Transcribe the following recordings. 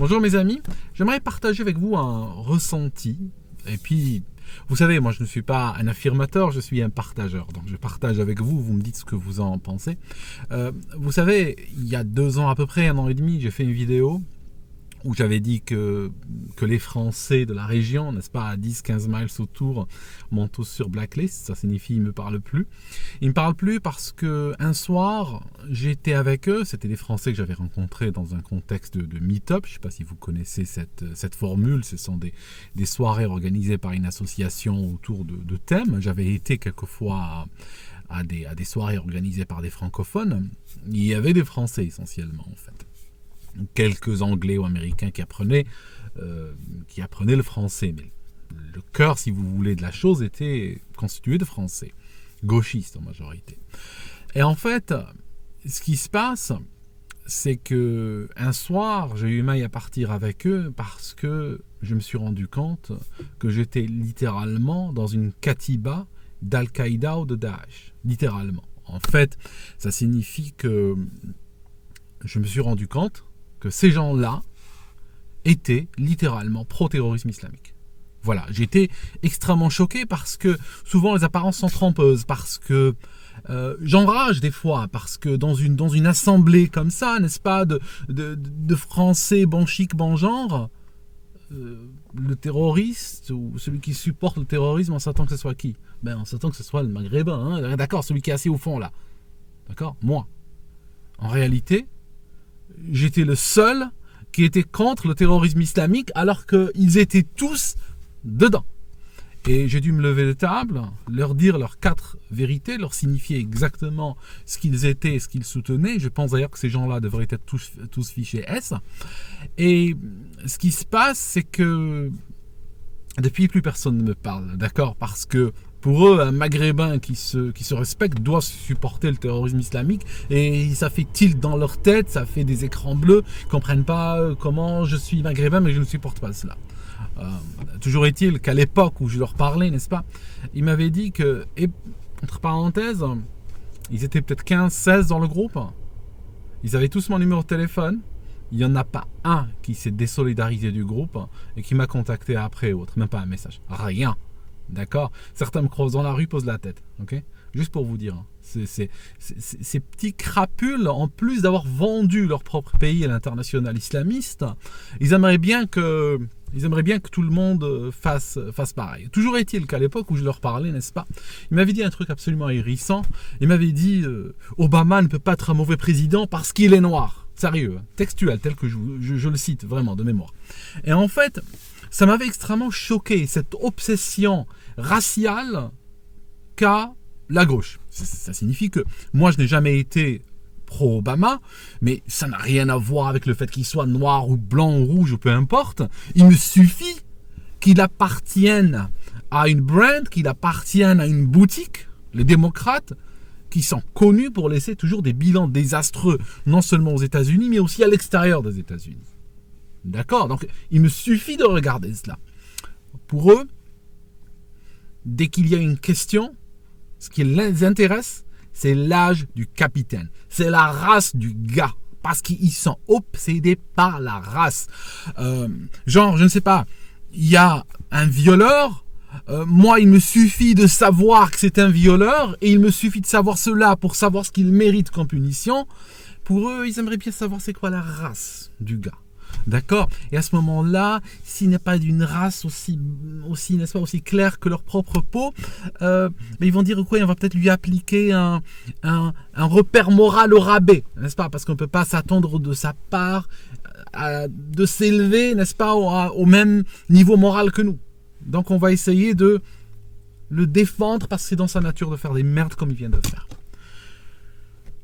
Bonjour mes amis, j'aimerais partager avec vous un ressenti. Et puis, vous savez, moi je ne suis pas un affirmateur, je suis un partageur. Donc je partage avec vous, vous me dites ce que vous en pensez. Vous savez, il y a 2 ans à peu près, 1 an et demi, j'ai fait une vidéo où j'avais dit que les Français de la région, n'est-ce pas, à 10-15 miles autour, m'ont tous sur blacklist. Ça signifie qu'ils ne me parlent plus. Ils ne me parlent plus parce qu'un soir, j'étais avec eux. C'était des Français que j'avais rencontrés dans un contexte de meet-up. Je ne sais pas si vous connaissez cette formule. Ce sont des soirées organisées par une association autour de thèmes. J'avais été quelquefois à des soirées organisées par des francophones. Il y avait des Français essentiellement, en fait. Quelques Anglais ou Américains qui apprenaient le français. Mais le cœur, si vous voulez, de la chose était constitué de Français, gauchistes en majorité. Et en fait, ce qui se passe, c'est que un soir, j'ai eu maille à partir avec eux parce que je me suis rendu compte que j'étais littéralement dans une katiba d'Al-Qaïda ou de Daesh. Littéralement. En fait, ça signifie que je me suis rendu compte que ces gens-là étaient littéralement pro-terrorisme islamique. Voilà, j'étais extrêmement choqué parce que souvent les apparences sont trompeuses, parce que j'enrage des fois, parce que dans une assemblée comme ça, n'est-ce pas, de Français bon chic, bon genre, le terroriste ou celui qui supporte le terrorisme, on s'attend que ce soit qui? On s'attend que ce soit le maghrébin, hein, d'accord, celui qui est assis au fond là. D'accord? Moi. En réalité, j'étais le seul qui était contre le terrorisme islamique alors qu'ils étaient tous dedans. Et j'ai dû me lever de table, leur dire leurs 4 vérités, leur signifier exactement ce qu'ils étaient et ce qu'ils soutenaient. Je pense d'ailleurs que ces gens-là devraient être tous fichés S. Et ce qui se passe, c'est que depuis, plus personne ne me parle, d'accord? Parce que pour eux, un maghrébin qui se respecte doit supporter le terrorisme islamique, et ça fait tilt dans leur tête, ça fait des écrans bleus, ils ne comprennent pas comment je suis maghrébin mais je ne supporte pas cela. Toujours est-il qu'à l'époque où je leur parlais, n'est-ce pas, ils m'avaient dit que, et, entre parenthèses, ils étaient peut-être 15-16 dans le groupe, ils avaient tous mon numéro de téléphone, il n'y en a pas un qui s'est désolidarisé du groupe et qui m'a contacté après ou autre, même pas un message, rien. D'accord? Certains me croisent dans la rue, posent la tête. Ok? Juste pour vous dire. Ces petits crapules, en plus d'avoir vendu leur propre pays à l'international islamiste, ils aimeraient bien que tout le monde fasse pareil. Toujours est-il qu'à l'époque où je leur parlais, n'est-ce pas, ils m'avaient dit un truc absolument hérissant. Ils m'avaient dit Obama ne peut pas être un mauvais président parce qu'il est noir. Sérieux, textuel, tel que je le cite vraiment de mémoire. Et en fait, ça m'avait extrêmement choqué, cette obsession raciale qu'a la gauche. Ça signifie que moi, je n'ai jamais été pro-Obama, mais ça n'a rien à voir avec le fait qu'il soit noir ou blanc ou rouge ou peu importe. Il me suffit qu'il appartienne à une brand, qu'il appartienne à une boutique, les démocrates, qui sont connus pour laisser toujours des bilans désastreux, non seulement aux États-Unis, mais aussi à l'extérieur des États-Unis. D'accord? Donc, il me suffit de regarder cela. Pour eux, dès qu'il y a une question, ce qui les intéresse, c'est l'âge du capitaine. C'est la race du gars. Parce qu'ils sont obsédés par la race. Genre, je ne sais pas, il y a un violeur. Moi, il me suffit de savoir que c'est un violeur. Et il me suffit de savoir cela pour savoir ce qu'il mérite comme punition. Pour eux, ils aimeraient bien savoir c'est quoi la race du gars. D'accord? Et à ce moment-là, s'il n'est pas d'une race aussi, n'est-ce pas, aussi claire que leur propre peau, ils vont dire quoi? On va peut-être lui appliquer un repère moral au rabais, n'est-ce pas? Parce qu'on ne peut pas s'attendre de sa part de s'élever, n'est-ce pas, au même niveau moral que nous. Donc on va essayer de le défendre parce que c'est dans sa nature de faire des merdes comme il vient de le faire.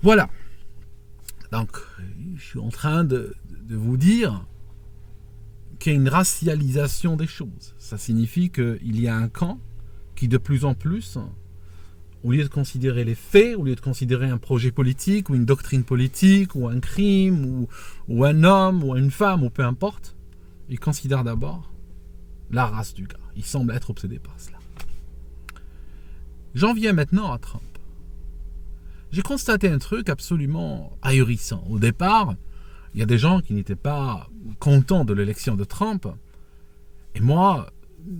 Voilà. Donc, je suis en train de vous dire qu'il y a une racialisation des choses. Ça signifie qu'il y a un camp qui, de plus en plus, au lieu de considérer les faits, au lieu de considérer un projet politique, ou une doctrine politique, ou un crime, ou un homme, ou une femme, ou peu importe, il considère d'abord la race du gars. Il semble être obsédé par cela. J'en viens maintenant à Trump. J'ai constaté un truc absolument ahurissant. Au départ, il y a des gens qui n'étaient pas contents de l'élection de Trump. Et moi,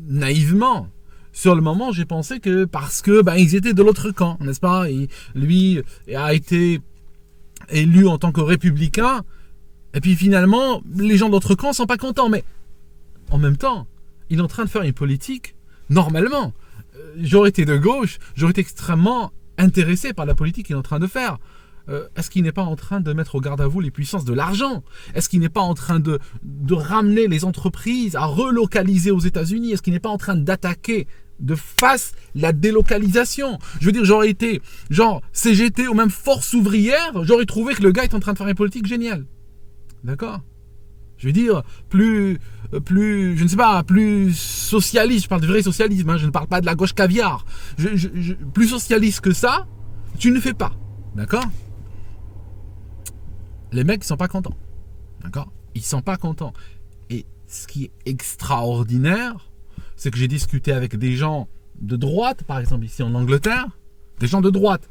naïvement, sur le moment, j'ai pensé que parce que ils étaient de l'autre camp, n'est-ce pas? Lui a été élu en tant que républicain, et puis finalement, les gens de l'autre camp ne sont pas contents. Mais en même temps, il est en train de faire une politique, normalement. J'aurais été de gauche, j'aurais été extrêmement intéressé par la politique qu'il est en train de faire. Est-ce qu'il n'est pas en train de mettre au garde à vous les puissances de l'argent? Est-ce qu'il n'est pas en train de ramener les entreprises à relocaliser aux États-Unis? Est-ce qu'il n'est pas en train d'attaquer de face la délocalisation? Je veux dire, j'aurais été genre CGT ou même Force ouvrière, j'aurais trouvé que le gars est en train de faire une politique géniale. D'accord? Je veux dire, plus, je ne sais pas, plus socialiste, je parle de vrai socialisme, hein, je ne parle pas de la gauche caviar. Plus socialiste que ça, tu ne fais pas. D'accord? Les mecs, ils sont pas contents. D'accord? Ils sont pas contents. Et ce qui est extraordinaire, c'est que j'ai discuté avec des gens de droite, par exemple ici en Angleterre, des gens de droite,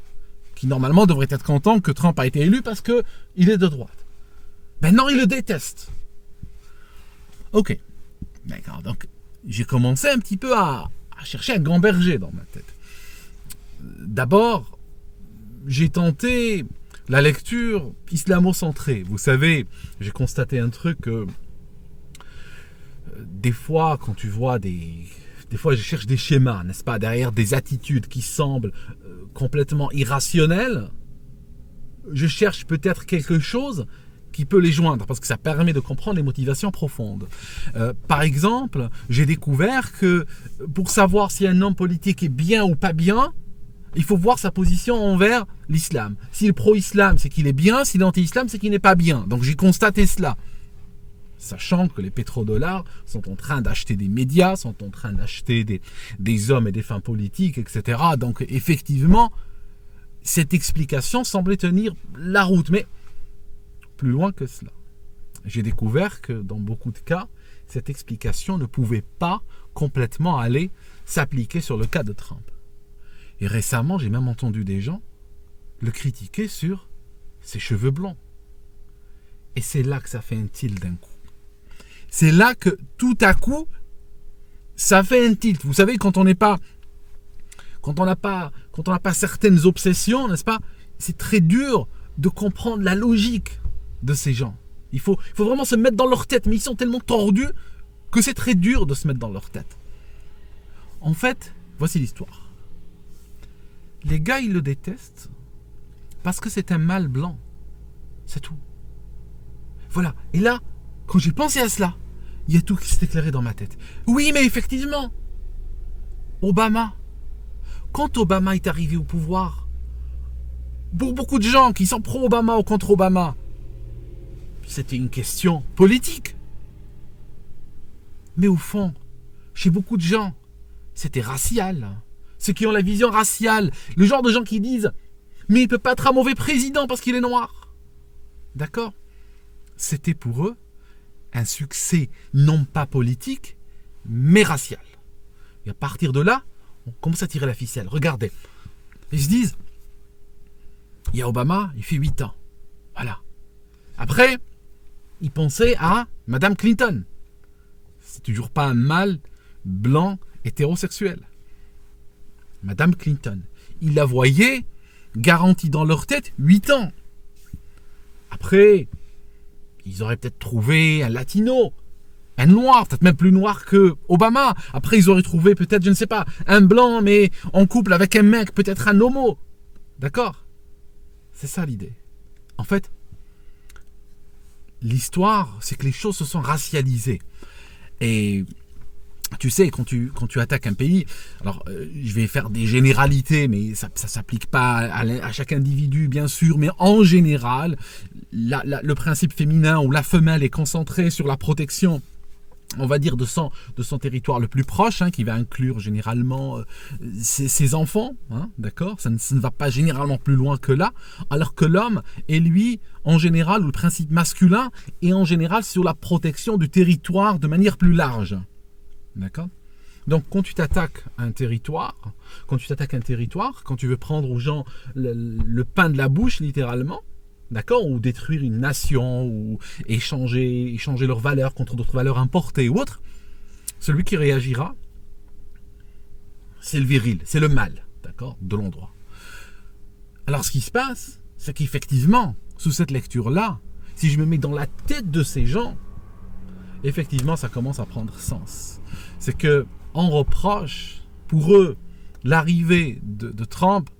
qui normalement devraient être contents que Trump a été élu parce qu'il est de droite. Maintenant, ils le détestent. Ok. D'accord. Donc, j'ai commencé un petit peu à chercher à gamberger dans ma tête. D'abord, j'ai tenté la lecture islamo-centrée. Vous savez, j'ai constaté un truc que des fois, quand tu vois des fois, je cherche des schémas, n'est-ce pas, derrière des attitudes qui semblent complètement irrationnelles. Je cherche peut-être quelque chose qui peut les joindre, parce que ça permet de comprendre les motivations profondes. Par exemple, j'ai découvert que pour savoir si un homme politique est bien ou pas bien, il faut voir sa position envers l'islam. S'il est pro-islam, c'est qu'il est bien. S'il est anti-islam, c'est qu'il n'est pas bien. Donc j'ai constaté cela. Sachant que les pétrodollars sont en train d'acheter des médias, sont en train d'acheter des hommes et des femmes politiques, etc. Donc effectivement, cette explication semblait tenir la route. Mais plus loin que cela, j'ai découvert que dans beaucoup de cas, cette explication ne pouvait pas complètement aller s'appliquer sur le cas de Trump. Et récemment, j'ai même entendu des gens le critiquer sur ses cheveux blonds. Et c'est là que ça fait un tilt d'un coup. C'est là que tout à coup, ça fait un tilt. Vous savez, quand on n'a pas certaines obsessions, n'est-ce pas, c'est très dur de comprendre la logique de ces gens. Il faut vraiment se mettre dans leur tête, mais ils sont tellement tordus que c'est très dur de se mettre dans leur tête. En fait, voici l'histoire. Les gars, ils le détestent parce que c'est un mâle blanc. C'est tout. Voilà. Et là, quand j'ai pensé à cela, il y a tout qui s'est éclairé dans ma tête. Oui, mais effectivement, Obama, quand Obama est arrivé au pouvoir, pour beaucoup de gens qui sont pro-Obama ou contre Obama, c'était une question politique. Mais au fond, chez beaucoup de gens, c'était racial. Ceux qui ont la vision raciale, le genre de gens qui disent « mais il ne peut pas être un mauvais président parce qu'il est noir ». D'accord? C'était pour eux un succès non pas politique, mais racial. Et à partir de là, on commence à tirer la ficelle. Regardez. Ils se disent « il y a Obama, il fait 8 ans. » Voilà. Après, ils pensaient à Madame Clinton. C'est toujours pas un mâle blanc hétérosexuel. Madame Clinton. Ils la voyaient garantie dans leur tête 8 ans. Après, ils auraient peut-être trouvé un latino, un noir, peut-être même plus noir que Obama. Après, ils auraient trouvé peut-être, je ne sais pas, un blanc, mais en couple avec un mec, peut-être un homo. D'accord? C'est ça l'idée. En fait, l'histoire, c'est que les choses se sont racialisées. Et tu sais, quand tu attaques un pays, alors je vais faire des généralités, mais ça ne s'applique pas à chaque individu, bien sûr, mais en général, le principe féminin ou la femelle est concentrée sur la protection, on va dire, de son territoire le plus proche, hein, qui va inclure généralement ses enfants, hein, d'accord, ça ne va pas généralement plus loin que là, alors que l'homme est lui, en général, ou le principe masculin, est en général sur la protection du territoire de manière plus large. D'accord? Donc, quand tu t'attaques à un territoire, quand tu veux prendre aux gens le pain de la bouche, littéralement, d'accord, ou détruire une nation, ou échanger leurs valeurs contre d'autres valeurs importées ou autres, celui qui réagira, c'est le viril, c'est le mâle, d'accord, de l'endroit. Alors ce qui se passe, c'est qu'effectivement, sous cette lecture-là, si je me mets dans la tête de ces gens, effectivement, ça commence à prendre sens. C'est que on reproche, pour eux, l'arrivée de Trump,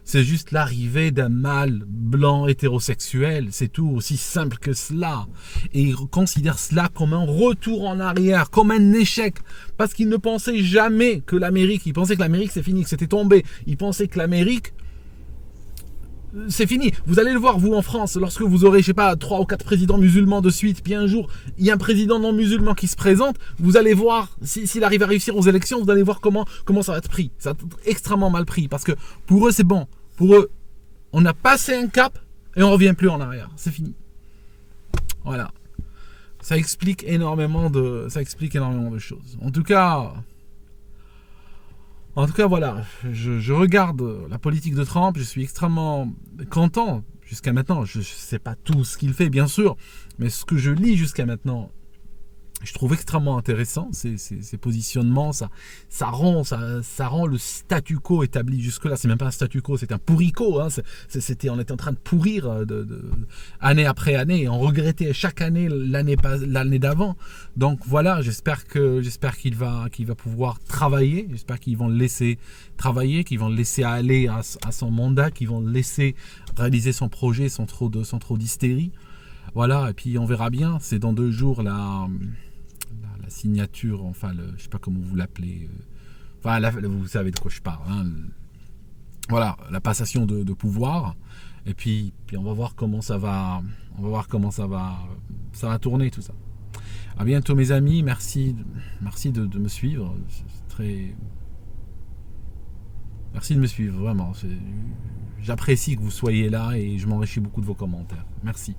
c'est juste l'arrivée d'un mâle blanc hétérosexuel, c'est tout, aussi simple que cela. Et ils considèrent cela comme un retour en arrière, comme un échec, parce qu'ils ne pensaient jamais que l'Amérique, ils pensaient que l'Amérique c'est fini, que c'était tombé. Ils pensaient que l'Amérique, c'est fini. Vous allez le voir, vous, en France, lorsque vous aurez, je sais pas, 3 ou 4 présidents musulmans de suite, puis un jour, il y a un président non musulman qui se présente, vous allez voir, s'il arrive à réussir aux élections, vous allez voir comment ça va être pris. Ça va être extrêmement mal pris, parce que pour eux, c'est bon. Pour eux, on a passé un cap et on ne revient plus en arrière. C'est fini. Voilà. Ça explique énormément de choses. En tout cas, voilà, je regarde la politique de Trump, je suis extrêmement content jusqu'à maintenant. Je ne sais pas tout ce qu'il fait, bien sûr, mais ce que je lis jusqu'à maintenant, je trouve extrêmement intéressant, ces positionnements, ça rend le statu quo établi jusque-là. C'est même pas un statu quo, c'est un pourrico. Hein. On était en train de pourrir année après année, et on regrettait chaque année l'année d'avant. Donc voilà, j'espère qu'il va pouvoir travailler, j'espère qu'ils vont le laisser travailler, qu'ils vont le laisser aller à son mandat, qu'ils vont le laisser réaliser son projet sans trop d'hystérie. Voilà, et puis on verra bien, c'est dans 2 jours la signature, enfin, je sais pas comment vous l'appelez, enfin, vous savez de quoi je parle, hein, voilà, la passation de pouvoir, et puis on va voir comment ça va tourner tout ça. À bientôt mes amis, merci de me suivre, merci de me suivre, vraiment, j'apprécie que vous soyez là et je m'enrichis beaucoup de vos commentaires, merci.